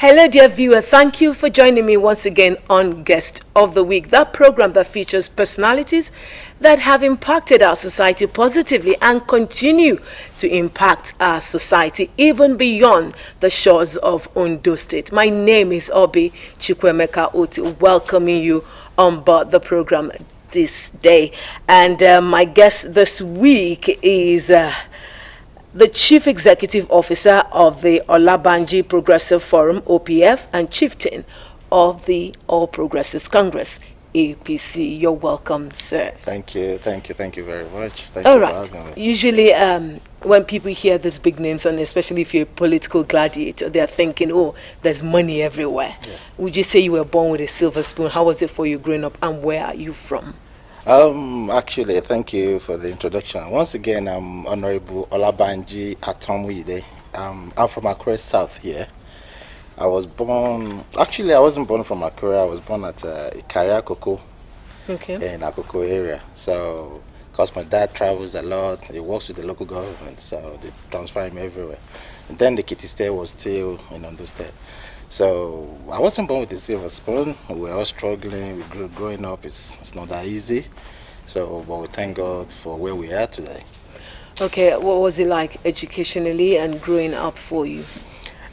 Hello, dear viewer. Thank you for joining me once again on Guest of the Week, that program that features personalities that have impacted our society positively and continue to impact our society even beyond the shores of Ondo State. My name is Obi Chukwemeka Oti, welcoming you on board the program this day. And my guest this week is the Chief Executive Officer of the Olabanji Progressive Forum, OPF, and Chieftain of the All Progressives Congress, APC. You're welcome, sir. Thank you very much. Thank All you right. for having me. Usually, when people hear these big names, and especially if you're a political gladiator, they're thinking, oh, there's money everywhere. Yeah. Would you say you were born with a silver spoon? How was it for you growing up, and where are you from? Actually, thank you for the introduction. Once again, I'm Honorable Olabanji Atomwide. I'm from Accra South here. I wasn't born from Accra. I was born at Ikaria Akoko, Okay. in Akoko area. So, because my dad travels a lot, he works with the local government, so they transfer him everywhere. And then the Kitty State was still in Ondo State. So I wasn't born with a silver spoon. We were all struggling. Growing up it's not that easy. So, but we thank God for where we are today. Okay, what was it like educationally and growing up for you?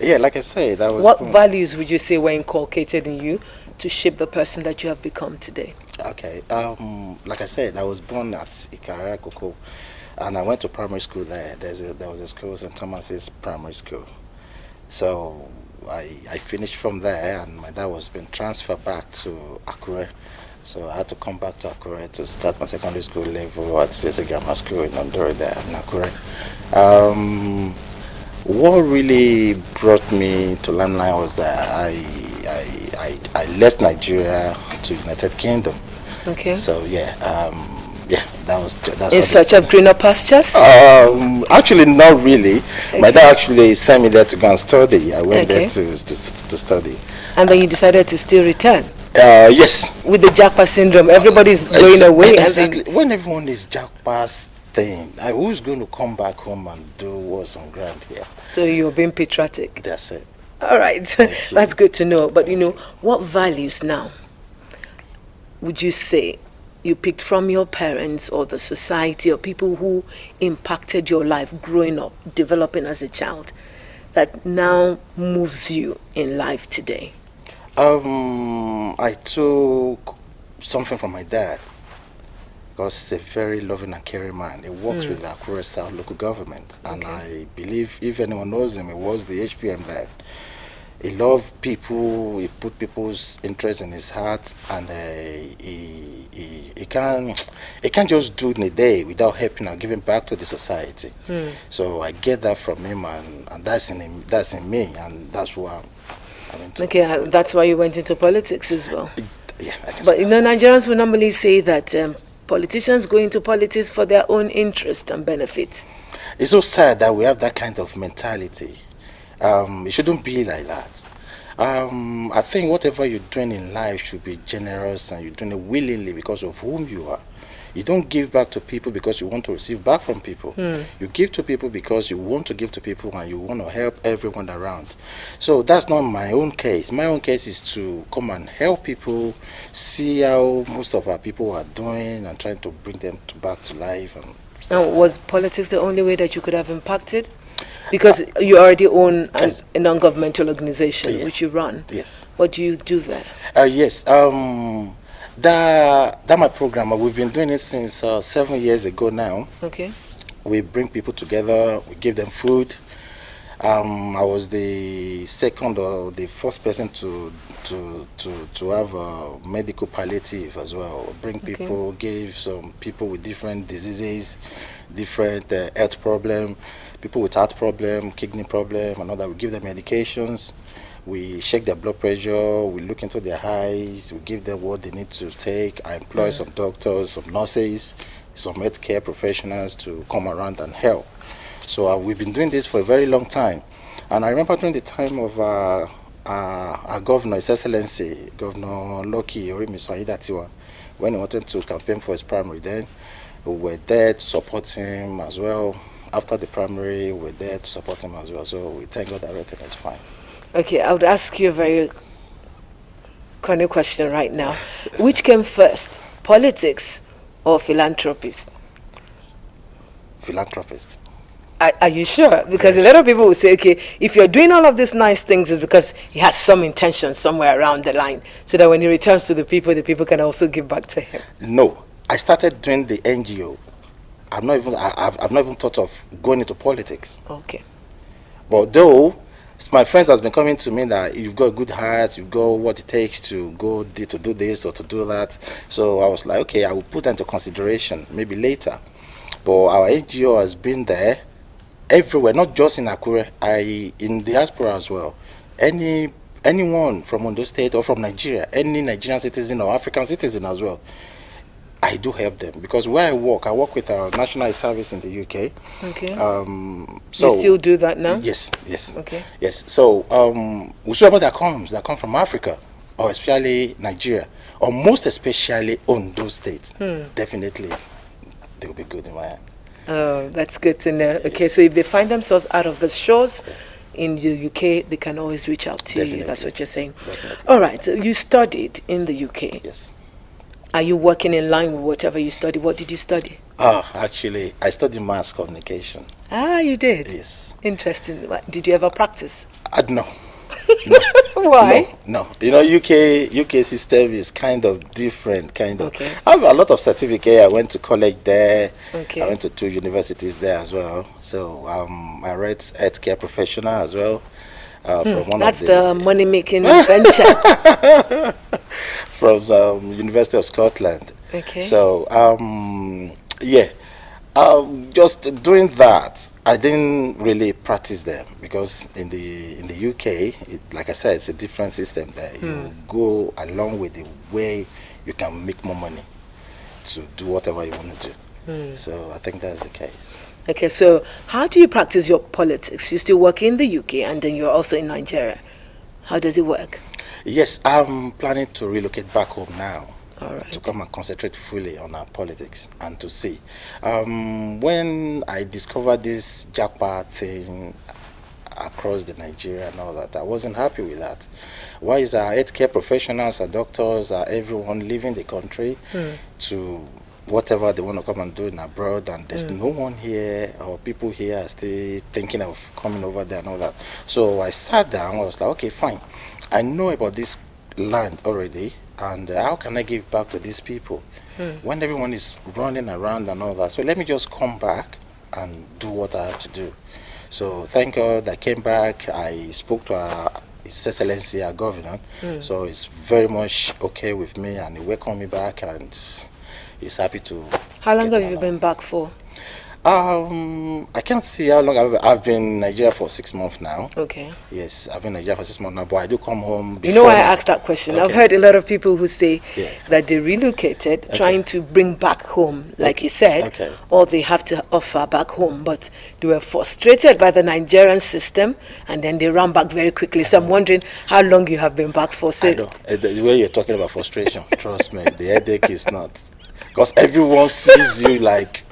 Yeah, like I said, that was. What values would you say were inculcated in you to shape the person that you have become today? Okay, like I said, I was born at Ikara Koko, and I went to primary school there. There was a school, St. Thomas's Primary School. So I finished from there, and my dad was being transferred back to Akure. So I had to come back to Akure to start my secondary school level at Sese Grammar School in Ondore there in Akure. What really brought me to Limelight was that I left Nigeria to United Kingdom. Okay. So that's In search of greener pastures? Actually, not really. Okay. My dad actually sent me there to go and study. I went Okay. there to study. And then you decided to still return? Yes. With the Jackpot syndrome, everybody's going away. Exactly. And then, When everyone is jackpast thing, who's going to come back home and do what's on ground here? so you're being patriotic. That's it. All right. That's good to know. But what values now would you say you picked from your parents or the society or people who impacted your life growing up, developing as a child, that now moves you in life today? I took something from my dad because he's a very loving and caring man. He works with the Akure South local government, and I believe if anyone knows him, he was the HPM then. He loved people. He put people's interest in his heart, and he can't just do it in a day without helping and giving back to the society. So I get that from him, and that's in him, that's in me, and that's why I'm into. Okay, that's why you went into politics as well. Yeah, I can But say Nigerians will normally say that politicians go into politics for their own interest and benefit. it's so sad that we have that kind of mentality. It shouldn't be like that. I think whatever you're doing in life should be generous, and you're doing it willingly because of whom you are. You don't give back to people because you want to receive back from people. You give to people because you want to give to people and you want to help everyone around. So that's not my own case. My own case is to come and help people, see how most of our people are doing, and trying to bring them back to life. And Now, was politics the only way that you could have impacted? Because you already own a non-governmental organization which you run. Yes. What do you do there? Yes. That my program. We've been doing it since 7 years ago now. Okay. We bring people together. We give them food. I was the second or the first person to have a medical palliative as well. Bring people, give some people with different diseases, different health problem, people with heart problem, kidney problem, and all that. We give them medications. We check their blood pressure. We look into their eyes. We give them what they need to take. I employ some doctors, some nurses, some healthcare professionals to come around and help. So we've been doing this for a very long time. And I remember during the time of our governor, His Excellency, Governor Loki Orimiso, when he wanted to campaign for his primary, then we were there to support him as well. After the primary, we were there to support him as well. So we thank God that everything is fine. Okay, I would ask you a very corny question right now. Which came first, politics or philanthropist? Philanthropist. Are you sure? Because Yes. a lot of people will say, okay, if you're doing all of these nice things, it's because he has some intention somewhere around the line, so that when he returns to the people can also give back to him. No, I started doing the NGO. I've not even thought of going into politics. Okay. But though my friends has been coming to me that you've got a good heart, you've got what it takes to to do this or to do that. So I was like, okay, I will put that into consideration maybe later. But our NGO has been there everywhere, not just in Akure, in diaspora as well. Anyone from Ondo State or from Nigeria, any Nigerian citizen or African citizen as well, I do help them because where I work with our national health service in the UK. Okay. So you still do that now? Yes. Okay. Yes. So whosoever that come from Africa, or especially Nigeria, or most especially Ondo State, definitely they will be good in my hand. Oh, that's good to know. Okay, Yes. so if they find themselves out of the shores in the UK, they can always reach out to Definitely. you. That's what you're saying. Definitely. All right, so you studied in the UK. Yes. Are you working in line with whatever you study? What did you study? Actually, I studied mass communication. Ah, you did? Yes. Interesting. Did you ever practice? No. Why? No. You know, UK system is kind of different, kind of. Okay. I have a lot of certificate. I went to college there. Okay. I went to 2 universities there as well. So I read healthcare professional as well. From one That's of the money-making venture. from University of Scotland. Okay. So yeah. Just doing that, I didn't really practice them because in the UK, like I said, it's a different system there. You go along with the way you can make more money to do whatever you want to do. So I think that's the case. Okay, so how do you practice your politics? You still work in the UK and then you're also in Nigeria. How does it work? Yes, I'm planning to relocate back home now. All right. To come and concentrate fully on our politics and to see. When I discovered this jackpot thing across the Nigeria and all that, I wasn't happy with that. Why is our healthcare professionals, our doctors, everyone leaving the country to whatever they want to come and do in abroad, and there's no one here or people here are still thinking of coming over there and all that. So I sat down, I was like, okay, fine. I know about this land already, and how can I give back to these people when everyone is running around and all that? So let me just come back and do what I have to do. So thank God I came back. I spoke to His Excellency, our governor. So it's very much okay with me, and he welcomed me back, and he's happy to. How long have you been back for? I can't see how long I've been in Nigeria for 6 months now. Okay. Yes, I've been in Nigeria for 6 months now, but I do come home before. You know why I asked that question? Okay. I've heard a lot of people who say Yeah. that they relocated, trying to bring back home, like you said, Okay. all they have to offer back home, but they were frustrated by the Nigerian system, and then they ran back very quickly. So I'm wondering how long you have been back for. I So know. The way you're talking about frustration, trust me, the headache is not. Because everyone sees you like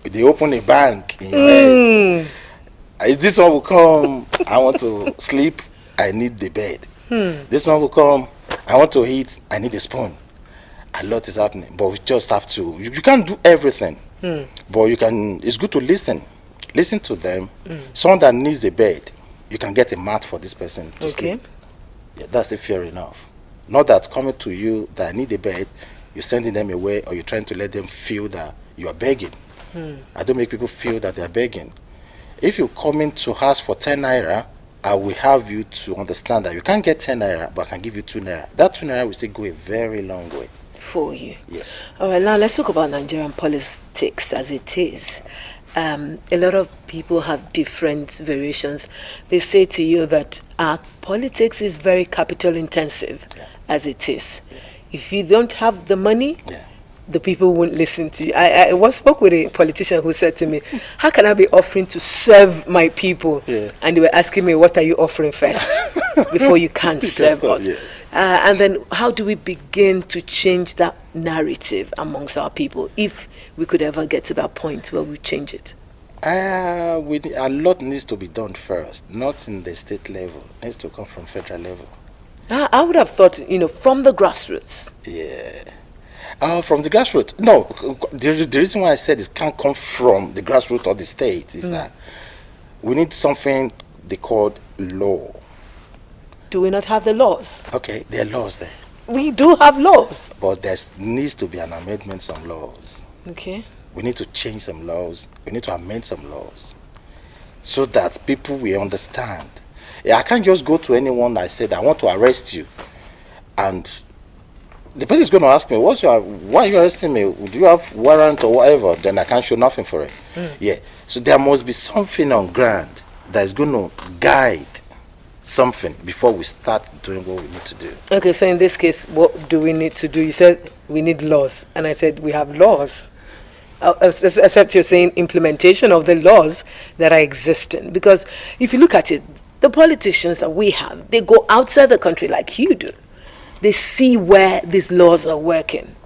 they open a bank in your head. This one will come, I want to sleep, I need the bed. This one will come, I want to eat, I need a spoon. A lot is happening, but we just have to. You can't do everything, but you can. It's good to listen to them. Someone that needs a bed, you can get a mat for this person to sleep. Yeah, that's the fair enough. Not that coming to you that I need a bed, you're sending them away, or you're trying to let them feel that you are begging. I don't make people feel that they are begging. If you come in to ask for 10 naira, I will have you to understand that you can't get 10 naira, but I can give you 2 naira. That 2 naira will still go a very long way. for you. Yes. All right, now let's talk about Nigerian politics as it is. A lot of people have different variations. They say to you that our politics is very capital intensive, as it is. If you don't have the money, the people won't listen to you. I once spoke with a politician who said to me, how can I be offering to serve my people? And they were asking me, what are you offering first before you can't serve us? And then how do we begin to change that narrative amongst our people, if we could ever get to that point where we change it? A lot needs to be done first, not in the state level. It needs to come from federal level. I would have thought, from the grassroots. Yeah. From the grassroots. No, the reason why I said it can't come from the grassroots or the state is that we need something they call law. Do we not have the laws? Okay, there are laws there. We do have laws. But there needs to be an amendment some laws. Okay. We need to change some laws. We need to amend some laws so that people will understand. Yeah, I can't just go to anyone I said I want to arrest you, and the person is going to ask me, why are you arresting me? Do you have warrant or whatever? Then I can't show nothing for it. Yeah. So there must be something on ground that is going to guide something before we start doing what we need to do. Okay, so in this case, what do we need to do? You said we need laws, and I said we have laws. Except you're saying implementation of the laws that are existing. Because if you look at it, the politicians that we have, they go outside the country like you do. They see where these laws are working.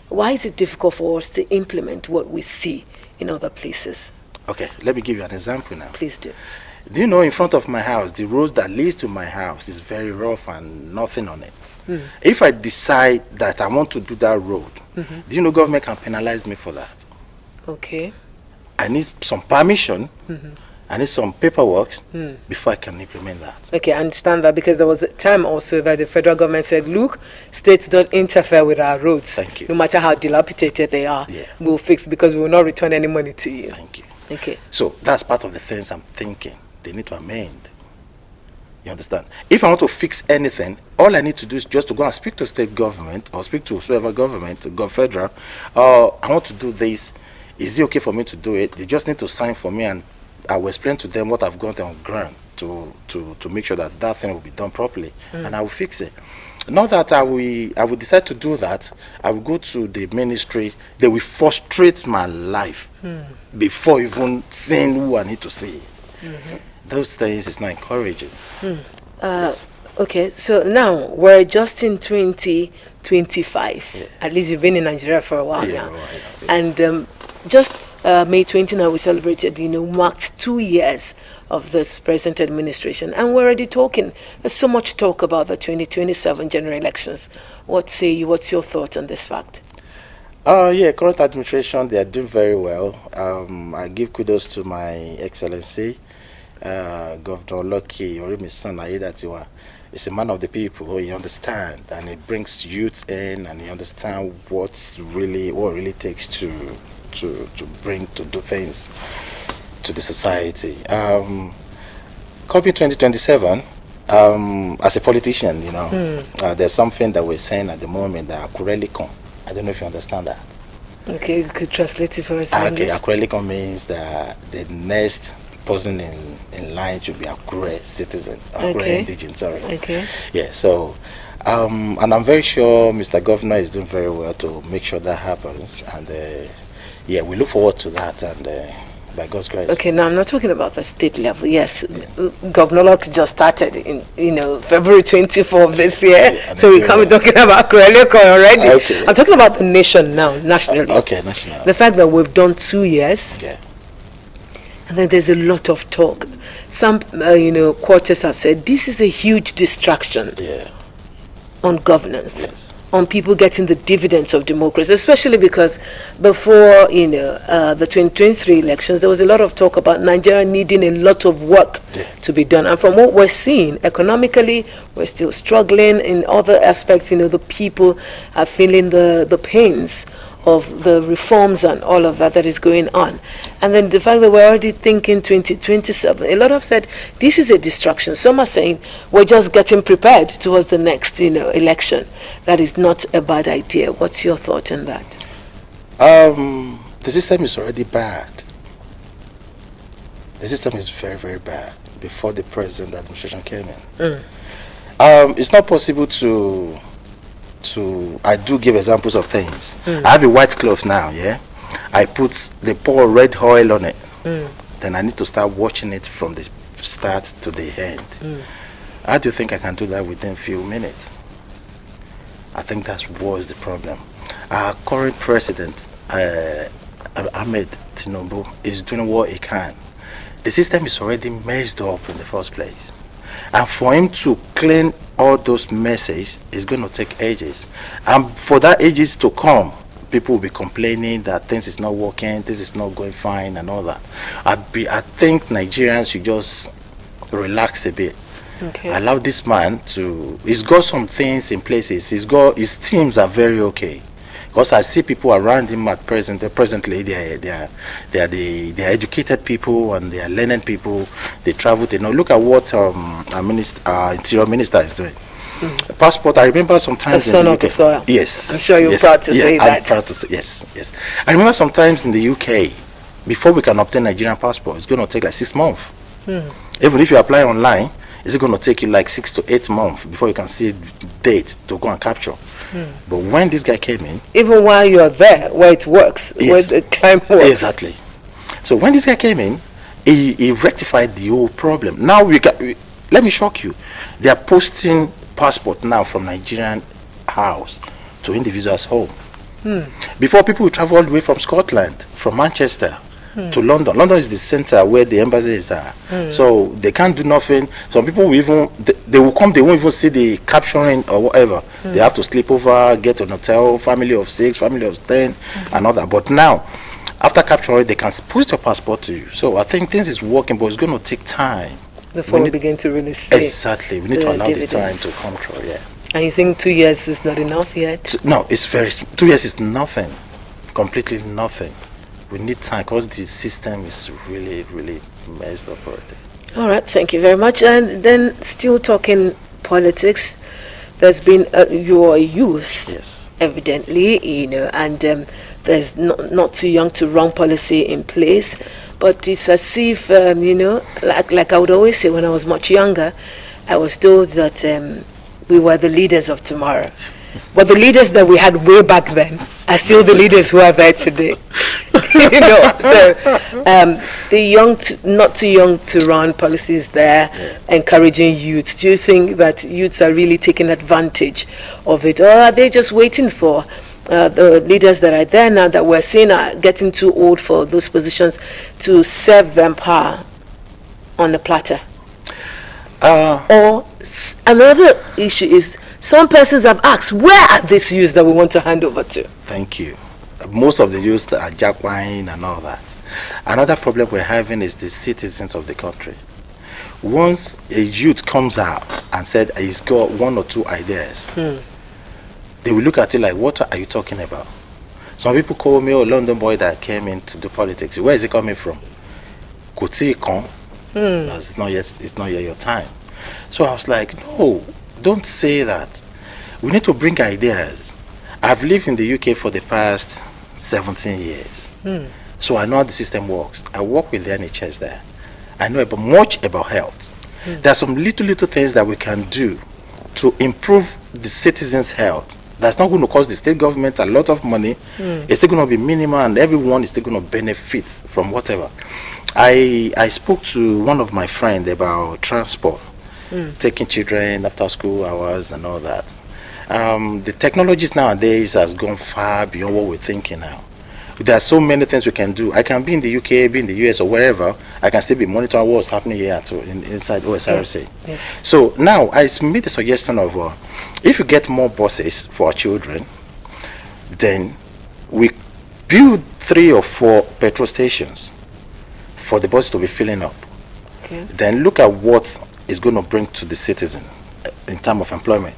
Why is it difficult for us to implement what we see in other places? Okay, let me give you an example now. Please do. Do you know in front of my house, the road that leads to my house is very rough and nothing on it. If I decide that I want to do that road, do you know government can penalize me for that? Okay. I need some permission. I need some paperwork before I can implement that. Okay, I understand that, because there was a time also that the federal government said, look, states don't interfere with our roads. Thank you. No matter how dilapidated they are, we'll fix, because we will not return any money to you. Thank you. Okay. So that's part of the things I'm thinking they need to amend. You understand? If I want to fix anything, all I need to do is just to go and speak to state government or speak to whoever government, federal. I want to do this. Is it okay for me to do it? They just need to sign for me, and I will explain to them what I've got on ground to make sure that that thing will be done properly, and I will fix it. Not that I will decide to do that. I will go to the ministry. They will frustrate my life before even seeing who I need to see. Those things is not encouraging. Yes. Okay, so now we're just in 2025. Yeah. At least you've been in Nigeria for a while now. And just May 29, we celebrated, marked 2 years of this present administration. And we're already talking. There's so much talk about the 2027 general elections. What say you? What's your thought on this fact? Current administration, they are doing very well. I give kudos to my excellency, Governor Lucky Orimisan Ayedatiwa. He's a man of the people. He understands, and he brings youth in, and he understands what really takes to do things to the society. Coming 2027, as a politician, there's something that we're saying at the moment that Akurelikon. I don't know if you understand that. Okay, you could translate it for us. Okay, Akurelikon means that the next person in line should be Akure citizen, Akure indigene, sorry. Okay. Yeah, so, and I'm very sure Mr. Governor is doing very well to make sure that happens. And we look forward to that, and by God's grace. Okay, now I'm not talking about the state level. Yes, Governor Locke just started in February 24th of this year, so we can't be talking about Akure already. Okay. I'm talking about the nation now, nationally. Okay, national. The fact that we've done 2 years. Yeah. And then there's a lot of talk. Some, quarters have said this is a huge distraction on governance, on people getting the dividends of democracy, especially because before, the 2023 elections, there was a lot of talk about Nigeria needing a lot of work to be done. And from what we're seeing, economically, we're still struggling. In other aspects, the people are feeling the pains of the reforms and all of that is going on. And then the fact that we're already thinking 2027, a lot have said this is a distraction. Some are saying we're just getting prepared towards the next election. That is not a bad idea. What's your thought on that? The system is already bad. The system is very, very bad before the present administration came in. It's not possible I do give examples of things. I have a white cloth now, they pour red oil on it. Then I need to start watching it from the start to the end. How do you think I can do that within a few minutes? I think that was the problem. Our current president, Ahmed Tinubu is doing what he can. The system is already messed up in the first place. And for him to clean all those messes is going to take ages. And for that ages to come, people will be complaining that things is not working, this is not going fine and all that. I think Nigerians should just relax a bit. Okay. Allow this man to, he's got some things in places. His teams are very okay. Because I see people around him at presently, they are educated people and they are learning people. They travel. They know. Look at what our interior minister is doing. Passport. I remember sometimes the son in the of UK. the soil. Yes. I'm sure you're yes, proud to yeah, say that. I'm proud to say yes. I remember sometimes in the UK, before we can obtain Nigerian passport, it's going to take like 6 months. Even if you apply online, it's going to take you like 6 to 8 months before you can see date to go and capture. But when this guy came in, even while you're there, where it works, where the climb works. Exactly. So when this guy came in, he rectified the whole problem. Now let me shock you. They are posting passport now from Nigerian house to individuals' home. Before, people would travel all the way from Scotland, from Manchester to London. London is the center where the embassies are. So they can't do nothing. Some people will even, they will come, they won't even see the capturing or whatever. They have to sleep over, get an hotel, family of 6, family of 10, and all that. But now, after capturing, they can post your passport to you. So I think things is working, but it's going to take time. Before we begin to really see. Exactly. We need to allow dividends. the time to come through, yeah. And you think 2 years is not enough yet? No, it's 2 years is nothing. Completely nothing. We need time because the system is really, really messed up already. All right, thank you very much. And then still talking politics, there's been your youth, Yes. evidently, and there's not too young to wrong policy in place. Yes. But it's as if, like I would always say when I was much younger, I was told that we were the leaders of tomorrow. But the leaders that we had way back then are still the leaders who are there today. So the young, not too young to run policies there, encouraging youths. Do you think that youths are really taking advantage of it, or are they just waiting for the leaders that are there now that we're seeing are getting too old for those positions to serve them power on the platter? Or another issue is some persons have asked, where are these youths that we want to hand over to? Thank you. Most of the youths are jackwine and all that. Another problem we're having is the citizens of the country. Once a youth comes out and said he's got 1 or 2 ideas, they will look at it like, what are you talking about? Some people call me a London boy that came in to do politics. Where is it coming from? It's not yet your time. So I was like, no, don't say that. We need to bring ideas. I've lived in the UK for the past 17 years. So I know how the system works. I work with the NHS there. I know much about health. There are some little things that we can do to improve the citizens' health. That's not going to cost the state government a lot of money. It's still going to be minimal and everyone is still going to benefit from whatever. I spoke to one of my friends about transport, taking children after school hours and all that. The technologies nowadays has gone far beyond what we're thinking now. There are so many things we can do. I can be in the UK, be in the US or wherever. I can still be monitoring what's happening here inside Osrc. Yes. So now I made the suggestion of if you get more buses for our children, then we build 3 or 4 petrol stations for the buses to be filling up. Okay. Then look at what it's going to bring to the citizen in terms of employment.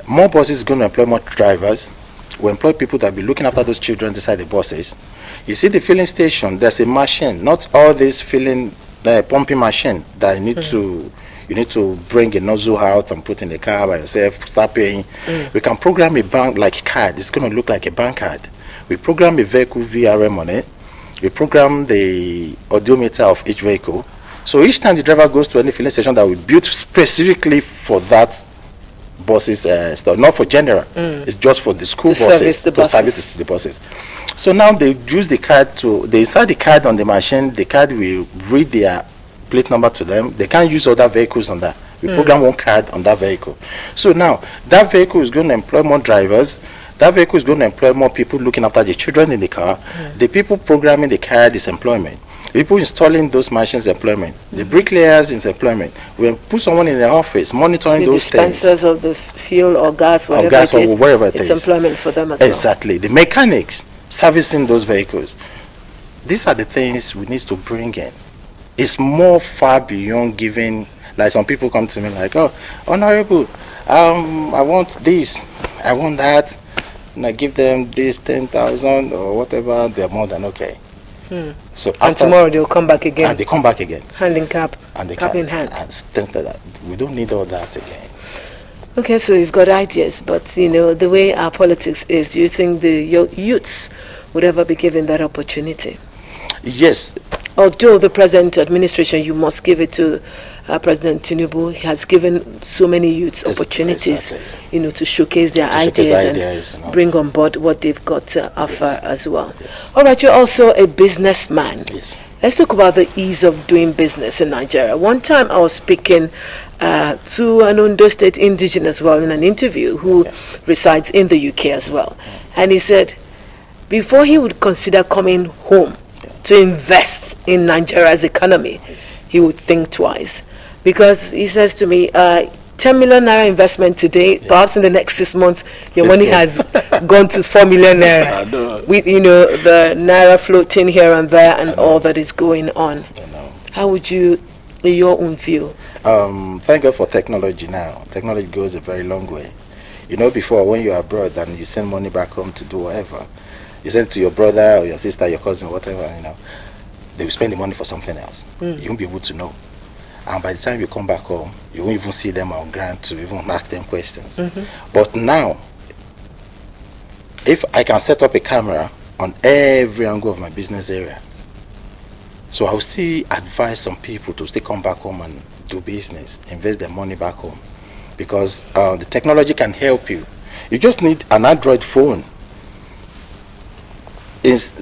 More buses is going to employ more drivers. We employ people that will be looking after those children inside the buses. You see the filling station, there's a machine, not all this filling pumping machine that you need to bring a nozzle out and put in the car by yourself, start paying. We can program a bank like card. It's going to look like a bank card. We program a vehicle VRM on it. We program the odometer of each vehicle. So each time the driver goes to any filling station that we built specifically for that buses stuff, not for general. It's just for the school buses, service the buses. So now they use the card they insert the card on the machine. The card will read their plate number to them. They can't use other vehicles on that. We program one card on that vehicle. So now that vehicle is going to employ more drivers. That vehicle is going to employ more people looking after the children in the car, the people programming the car, this employment. People installing those machines, employment. The bricklayers is employment. We put someone in the office monitoring those things. The dispensers of the fuel or gas, wherever it is. It's employment for them as well. Exactly. The mechanics servicing those vehicles. These are the things we need to bring in. It's more far beyond giving. Like some people come to me like, oh, honorable, I want this, I want that, and I give them this 10,000 or whatever. They're more than okay. So and tomorrow they'll come back again. And they come back again. Hand in cap. And cap in hand. And things like that. We don't need all that again. Okay, so you've got ideas, but the way our politics is, do you think the youths would ever be given that opportunity? Yes. Although the present administration, you must give it to President Tinubu, he has given so many youths opportunities, exactly. To showcase their ideas and bring on board what they've got to offer as well. Yes. All right, you're also a businessman. Yes. Let's talk about the ease of doing business in Nigeria. One time I was speaking to an Ondo State indigenous as well in an interview who resides in the UK as well. And he said before he would consider coming home to invest in Nigeria's economy, he would think twice. Because he says to me, 10 million naira investment today, perhaps in the next 6 months, your money has gone to 4 million naira. With, the naira floating here and there and all that is going on. How would you, in your own view? Thank God for technology now. Technology goes a very long way. Before when you're abroad and you send money back home to do whatever, you send it to your brother or your sister, your cousin, whatever, they will spend the money for something else. You won't be able to know. And by the time you come back home, you won't even see them on ground to even ask them questions. But now, if I can set up a camera on every angle of my business area, so I will still advise some people to still come back home and do business, invest their money back home. Because the technology can help you. You just need an Android phone. Is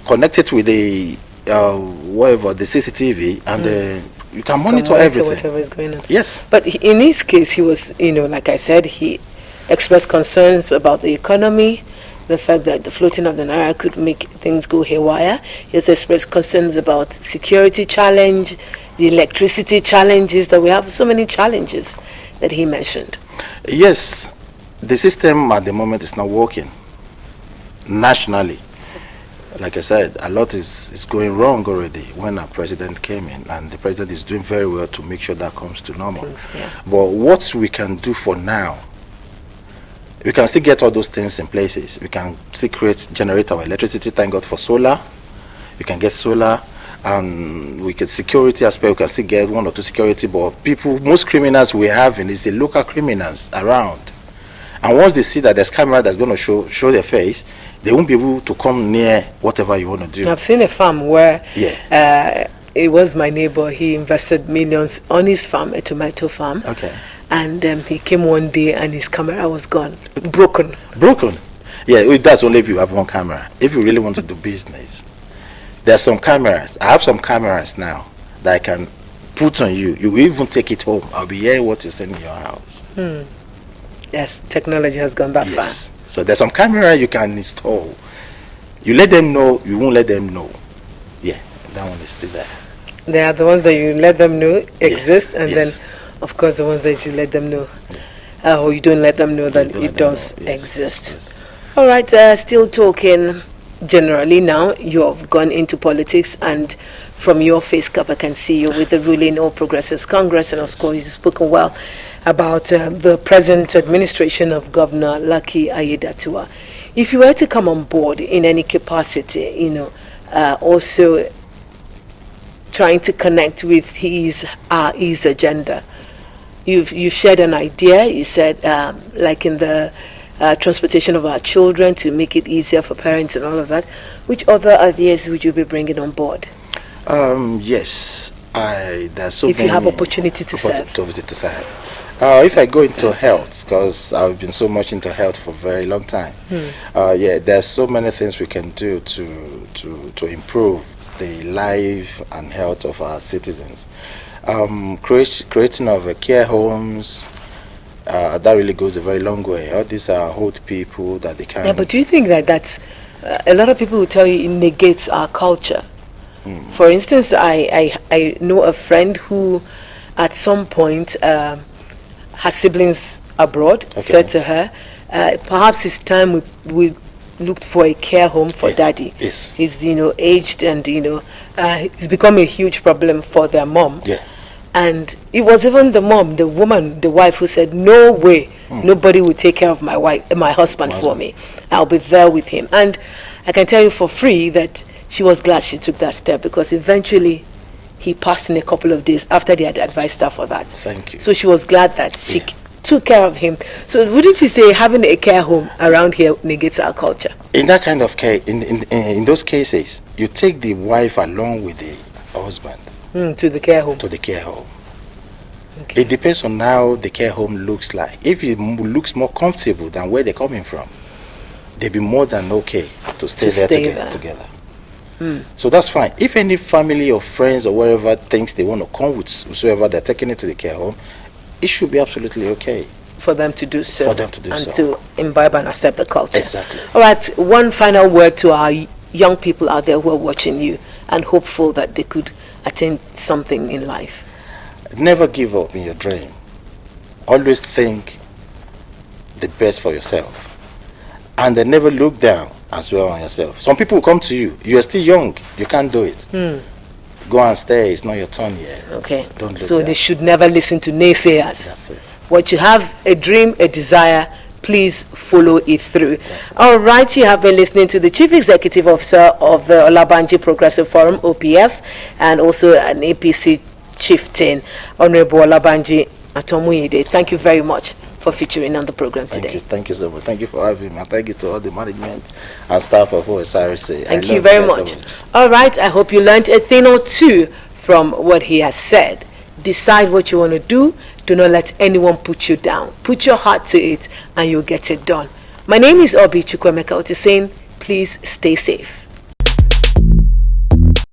connected with the whatever, the CCTV, and you can monitor everything. Whatever is going on. Yes. But in his case, he was, like I said, he expressed concerns about the economy, the fact that the floating of the naira could make things go haywire. He also expressed concerns about security challenge, the electricity challenges, that we have so many challenges that he mentioned. Yes, the system at the moment is not working nationally. Like I said, a lot is going wrong already when our president came in, and the president is doing very well to make sure that comes to normal. But what we can do for now, we can still get all those things in places. We can still generate our electricity. Thank God for solar. We can get solar, and we get security aspect. We can still get 1 or 2 security. But most criminals we have is the local criminals around. And once they see that there's camera that's going to show their face, they won't be able to come near whatever you want to do. I've seen a farm where it was my neighbor. He invested millions on his farm, a tomato farm. Okay. And he came one day and his camera was gone, broken. Yeah, that's only if you have one camera. If you really want to do business, there are some cameras. I have some cameras now that I can put on you. You will even take it home. I'll be hearing what you send in your house. Yes, technology has gone that far. So there's some camera you can install. You let them know, you won't let them know. Yeah, that one is still there. They are the ones that you let them know exist, and then, of course, the ones that you let them know, or you don't let them know that it does exist. Yes. All right, still talking generally now. You have gone into politics, and from your face cap, I can see you with the ruling All Progressives Congress, and of course, you've spoken well about the present administration of Governor Lucky Aiyedatiwa. If you were to come on board in any capacity, also trying to connect with his agenda, you've shared an idea. You said, like in the transportation of our children to make it easier for parents and all of that. Which other ideas would you be bringing on board? Yes, there's so if many. You have opportunity to serve. If I go into health, because I've been so much into health for a very long time, there's so many things we can do to improve the life and health of our citizens. Creating of care homes, that really goes a very long way. All these are old people that they can't. Yeah, but do you think that that's a lot of people will tell you it negates our culture? For instance, I know a friend who, at some point, her siblings abroad said to her, perhaps it's time we looked for a care home for daddy. Yes. He's aged, and it's become a huge problem for their mom. Yeah. And it was even the mom, the woman, the wife, who said, no way, nobody will take care of my husband for me. I'll be there with him. And I can tell you for free that she was glad she took that step, because eventually he passed in a couple of days after they had advised her for that. Thank you. So she was glad that she took care of him. So wouldn't you say having a care home around here negates our culture? In that kind of case, in those cases, you take the wife along with the husband To the care home. to the care home. Okay. It depends on how the care home looks like. If it looks more comfortable than where they're coming from, they'd be more than okay to stay there together. So that's fine. If any family or friends or wherever thinks they want to come with whoever they're taking it to the care home, it should be absolutely okay For them to do so. for them to do and so. to imbibe and accept the culture. Exactly. All right, one final word to our young people out there who are watching you and hopeful that they could attain something in life. Never give up in your dream. Always think the best for yourself. And then never look down as well on yourself. Some people will come to you. You are still young. You can't do it. Go and stay. It's not your turn yet. Okay. Don't look So down. they should never listen to naysayers. That's it. What you have, a dream, a desire, please follow it through. That's it. All right, you have been listening to the Chief Executive Officer of the Olabanji Progressive Forum, OPF, and also an APC chieftain, Honorable Olabanji Atomuyide. Thank you very much for featuring on the program today. Thank you so much. Thank you for having me. And thank you to all the management and staff of Osrc. Thank you very much. All right, I hope you learned a thing or two from what he has said. Decide what you want to do. Do not let anyone put you down. Put your heart to it and you'll get it done. My name is Obi Chukwemeka Otisane. Please stay safe.